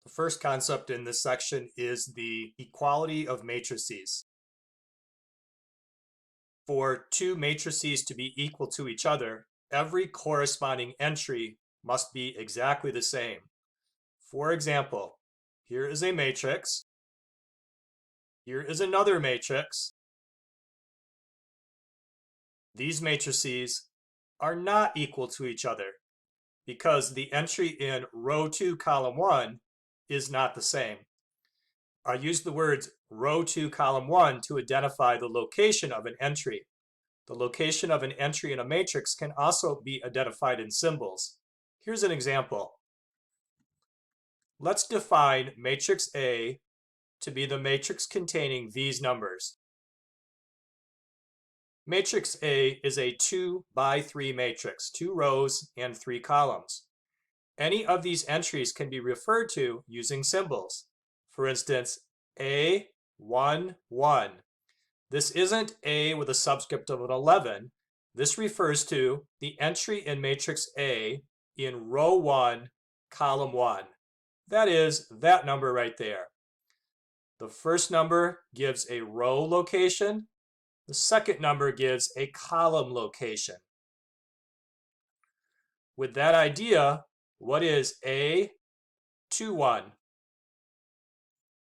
The first concept in this section is the equality of matrices. For two matrices to be equal to each other, every corresponding entry must be exactly the same. For example, here is a matrix. Here is another matrix. These matrices are not equal to each other because the entry in row 2, column 1 is not the same. I use the words row 2, column 1 to identify the location of an entry. The location of an entry in a matrix can also be identified in symbols. Here's an example. Let's define matrix A to be the matrix containing these numbers. Matrix A is a 2 by 3 matrix, 2 rows and 3 columns. Any of these entries can be referred to using symbols. For instance, A, 1, 1. This isn't A with a subscript of an 11. This refers to the entry in matrix A in row 1, column 1. That is that number right there. The first number gives a row location. The second number gives a column location. With that idea, what is A, 2, 1?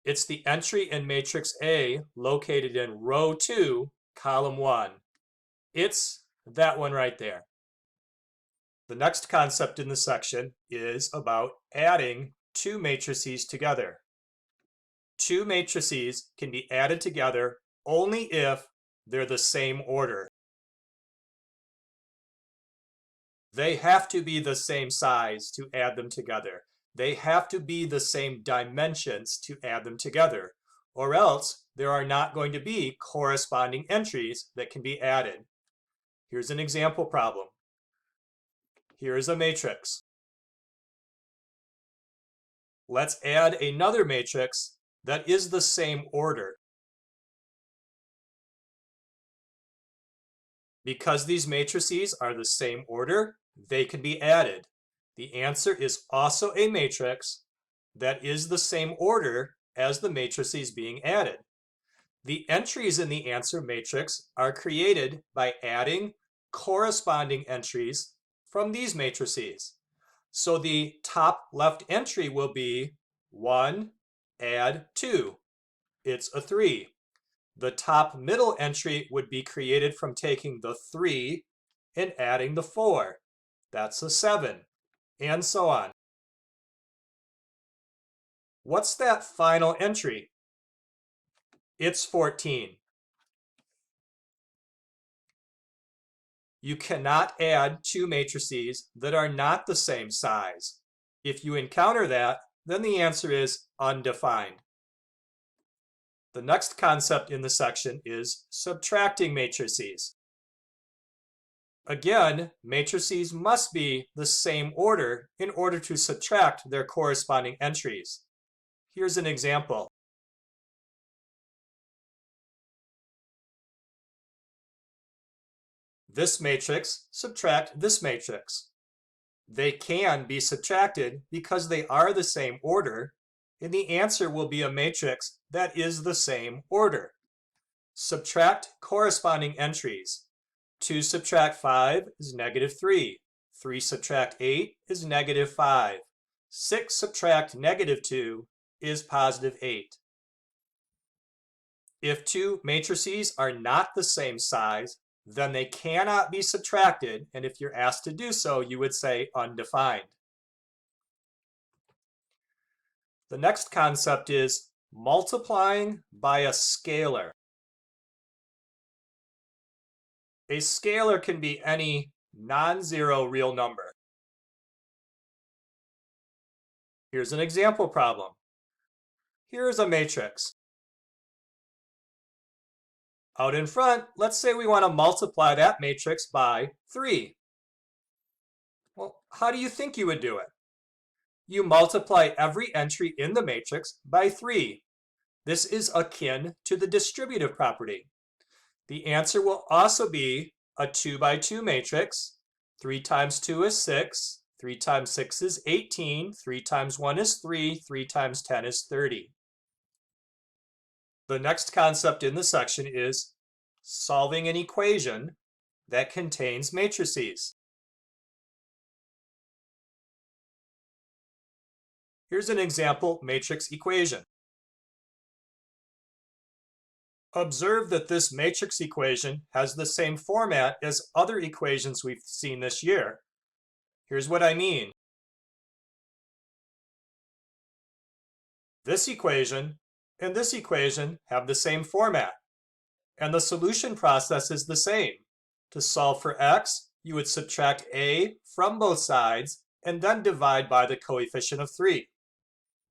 It's the entry in matrix A located in row 2, column 1. It's that one right there. The next concept in the section is about adding two matrices together. Two matrices can be added together only if they're the same order. They have to be the same size to add them together. They have to be the same dimensions to add them together, or else there are not going to be corresponding entries that can be added. Here's an example problem. Here is a matrix. Let's add another matrix that is the same order. Because these matrices are the same order, they can be added. The answer is also a matrix that is the same order as the matrices being added. The entries in the answer matrix are created by adding corresponding entries from these matrices. So the top left entry will be 1, add 2. It's a 3. The top middle entry would be created from taking the 3 and adding the 4. That's a 7. And so on. What's that final entry? It's 14. You cannot add two matrices that are not the same size. If you encounter that, then the answer is undefined. The next concept in the section is subtracting matrices. Again, matrices must be the same order in order to subtract their corresponding entries. Here's an example. This matrix subtract this matrix. They can be subtracted because they are the same order, and the answer will be a matrix that is the same order. Subtract corresponding entries. 2 subtract 5 is -3. 3 subtract 8 is -5. 6 subtract -2 is +8. If two matrices are not the same size, then they cannot be subtracted, and if you're asked to do so, you would say undefined. The next concept is multiplying by a scalar. A scalar can be any non-zero real number. Here's an example problem. Here's a matrix. Out in front, let's say we want to multiply that matrix by 3. Well, how do you think you would do it? You multiply every entry in the matrix by 3. This is akin to the distributive property. The answer will also be a 2 by 2 matrix. 3 times 2 is 6. 3 times 6 is 18. 3 times 1 is 3. 3 times 10 is 30. The next concept in the section is solving an equation that contains matrices. Here's an example matrix equation. Observe that this matrix equation has the same format as other equations we've seen this year. Here's what I mean. This equation and this equation have the same format, and the solution process is the same. To solve for x, you would subtract a from both sides and then divide by the coefficient of 3.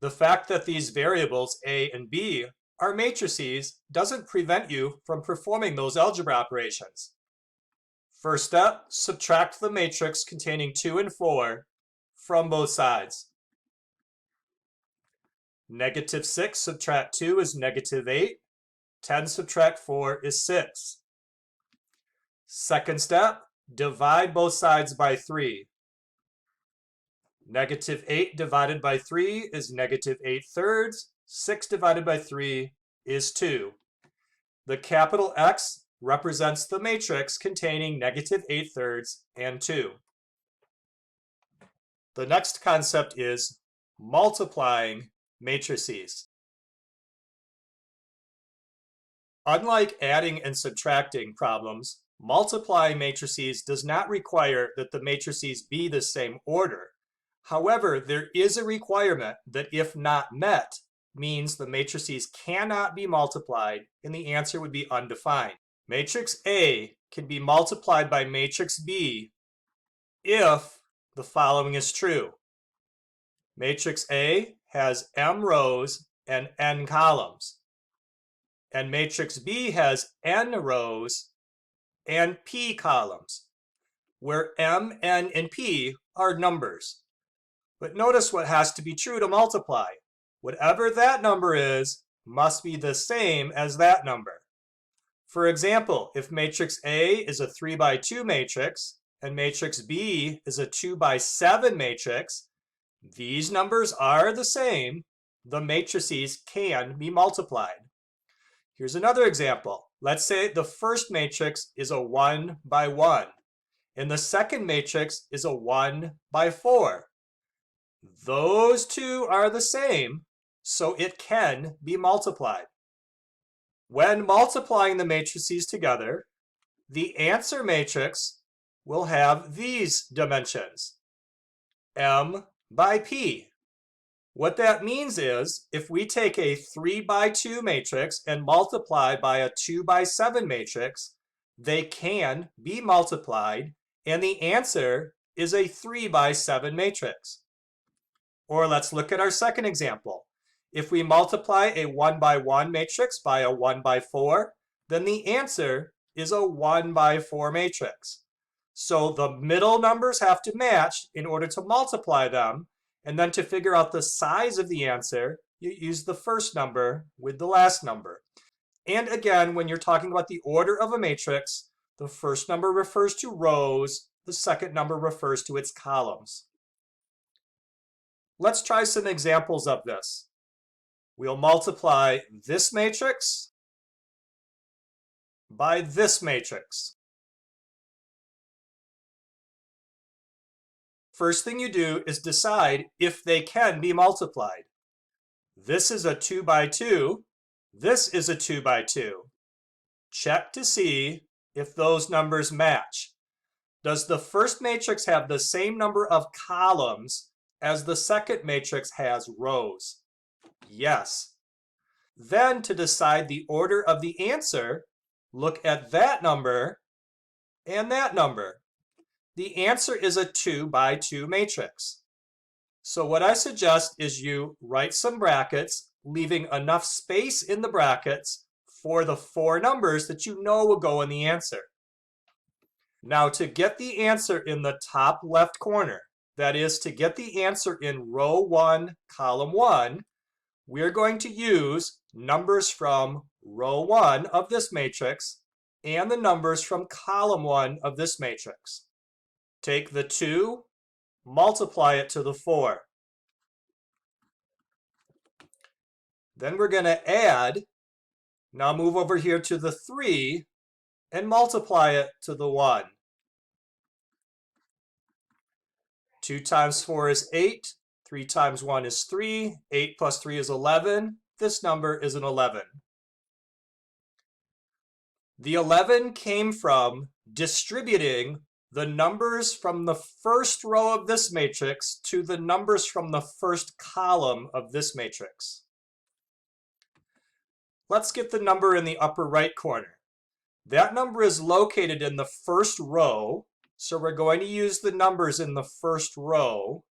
The fact that these variables a and b are matrices doesn't prevent you from performing those algebra operations. First step, subtract the matrix containing 2 and 4 from both sides. Negative 6 subtract 2 is negative 8. 10 subtract 4 is 6. Second step, divide both sides by 3. Negative 8 divided by 3 is negative 8 thirds. 6 divided by 3 is 2. The capital X represents the matrix containing negative 8 thirds and 2. The next concept is multiplying matrices. Unlike adding and subtracting problems, multiplying matrices does not require that the matrices be the same order. However, there is a requirement that, if not met, means the matrices cannot be multiplied and the answer would be undefined. Matrix A can be multiplied by matrix B if the following is true. Matrix A has m rows and n columns, and matrix B has n rows and p columns, where m, n, and p are numbers. But notice what has to be true to multiply. Whatever that number is must be the same as that number. For example, if matrix A is a 3 by 2 matrix and matrix B is a 2 by 7 matrix, these numbers are the same. The matrices can be multiplied. Here's another example. Let's say the first matrix is a 1 by 1 and the second matrix is a 1 by 4. Those two are the same, so it can be multiplied. When multiplying the matrices together, the answer matrix will have these dimensions, m by p. What that means is, if we take a 3 by 2 matrix and multiply by a 2 by 7 matrix, they can be multiplied, and the answer is a 3 by 7 matrix. Or let's look at our second example. If we multiply a 1 by 1 matrix by a 1 by 4, then the answer is a 1 by 4 matrix. So the middle numbers have to match in order to multiply them, and then to figure out the size of the answer, you use the first number with the last number. And again, when you're talking about the order of a matrix, the first number refers to rows, the second number refers to its columns. Let's try some examples of this. We'll multiply this matrix by this matrix. First thing you do is decide if they can be multiplied. This is a 2 by 2. This is a 2 by 2. Check to see if those numbers match. Does the first matrix have the same number of columns as the second matrix has rows? Yes. Then to decide the order of the answer, look at that number and that number. The answer is a 2 by 2 matrix. So what I suggest is you write some brackets, leaving enough space in the brackets for the 4 numbers that you know will go in the answer. Now to get the answer in the top left corner, that is to get the answer in row 1, column 1, we're going to use numbers from row 1 of this matrix and the numbers from column 1 of this matrix. Take the 2 multiply it to the 4. Then we're going to add, now move over here to the 3 and multiply it to the 1. 2 times 4 is 8. 3 times 1 is 3. 8 plus 3 is 11. This number is an 11. The 11 came from distributing the numbers from the first row of this matrix to the numbers from the first column of this matrix. Let's get the number in the upper right corner. That number is located in the first row, so we're going to use the numbers in the first row.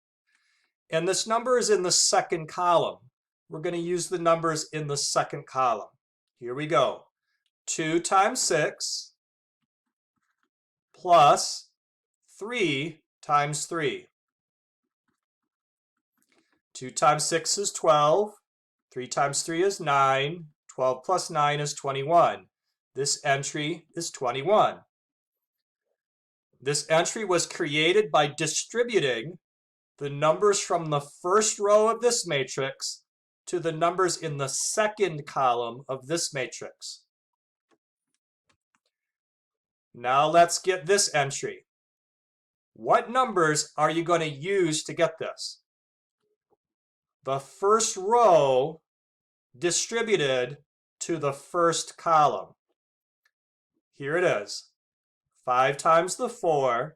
And this number is in the second column. We're going to use the numbers in the second column. Here we go. 2 times 6 plus 3 times 3. 2 times 6 is 12. 3 times 3 is 9. 12 plus 9 is 21. This entry is 21. This entry was created by distributing the numbers from the first row of this matrix to the numbers in the second column of this matrix. Now let's get this entry. What numbers are you going to use to get this? The first row distributed to the first column. Here it is. 5 times the 4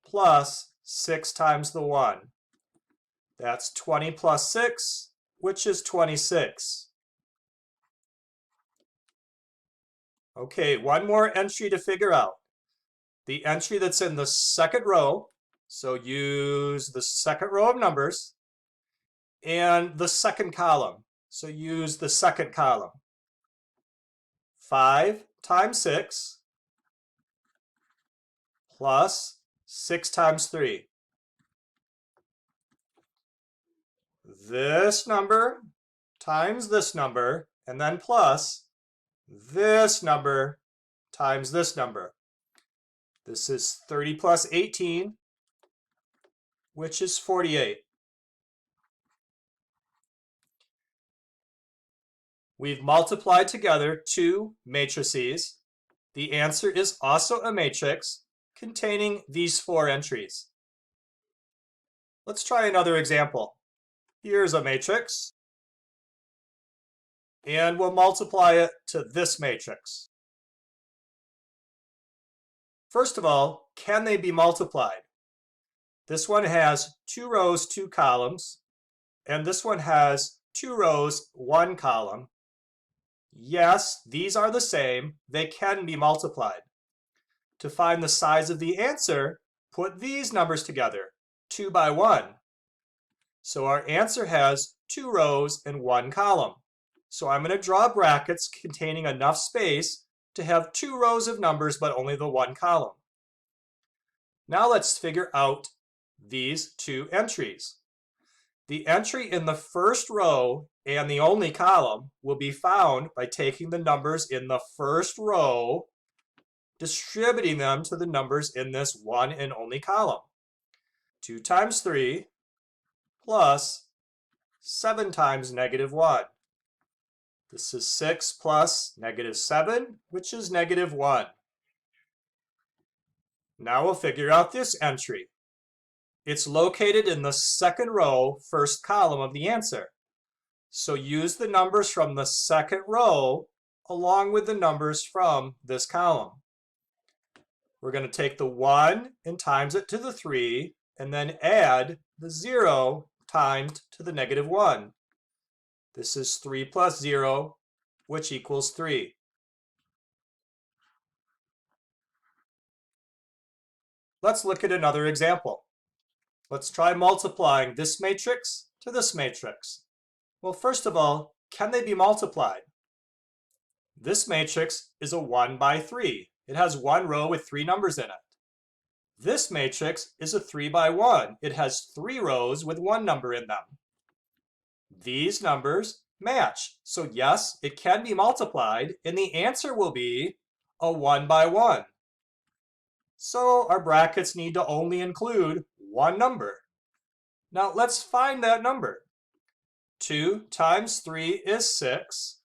plus 6 times the 1. That's 20 plus 6, which is 26. Okay, one more entry to figure out. The entry that's in the second row, so use the second row of numbers, and the second column, so use the second column. 5 times 6 plus 6 times 3. This number times this number, and then plus this number times this number. This is 30 plus 18, which is 48. We've multiplied together two matrices. The answer is also a matrix containing these 4 entries. Let's try another example. Here's a matrix, and we'll multiply it to this matrix. First of all, can they be multiplied? This one has 2 rows, 2 columns, and this one has 2 rows, 1 column. Yes, these are the same. They can be multiplied. To find the size of the answer, put these numbers together, 2 by 1. So our answer has 2 rows and 1 column. So I'm going to draw brackets containing enough space to have 2 rows of numbers but only the 1 column. Now let's figure out these 2 entries. The entry in the first row and the only column will be found by taking the numbers in the first row, distributing them to the numbers in this one and only column. 2 times 3 plus 7 times negative 1. This is 6 plus negative 7, which is negative 1. Now we'll figure out this entry. It's located in the second row, first column of the answer. So use the numbers from the second row along with the numbers from this column. We're going to take the 1 and times it to the 3, and then add the 0 times to the negative 1. This is 3 plus 0, which equals 3. Let's look at another example. Let's try multiplying this matrix to this matrix. Well, first of all, can they be multiplied? This matrix is a 1 by 3. It has 1 row with 3 numbers in it. This matrix is a 3 by 1. It has 3 rows with 1 number in them. These numbers match. So yes, it can be multiplied, and the answer will be a 1 by 1. So our brackets need to only include 1 number. Now let's find that number. 2 times 3 is 6.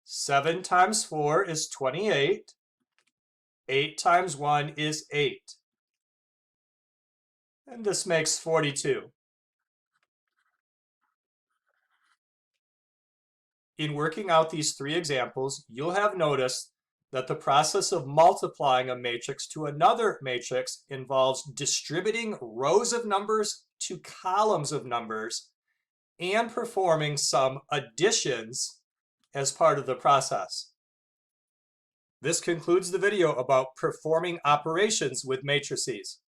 7 times 4 is 28. 8 times 1 is 8. And this makes 42. In working out these three examples, you'll have noticed that the process of multiplying a matrix to another matrix involves distributing rows of numbers to columns of numbers and performing some additions as part of the process. This concludes the video about performing operations with matrices.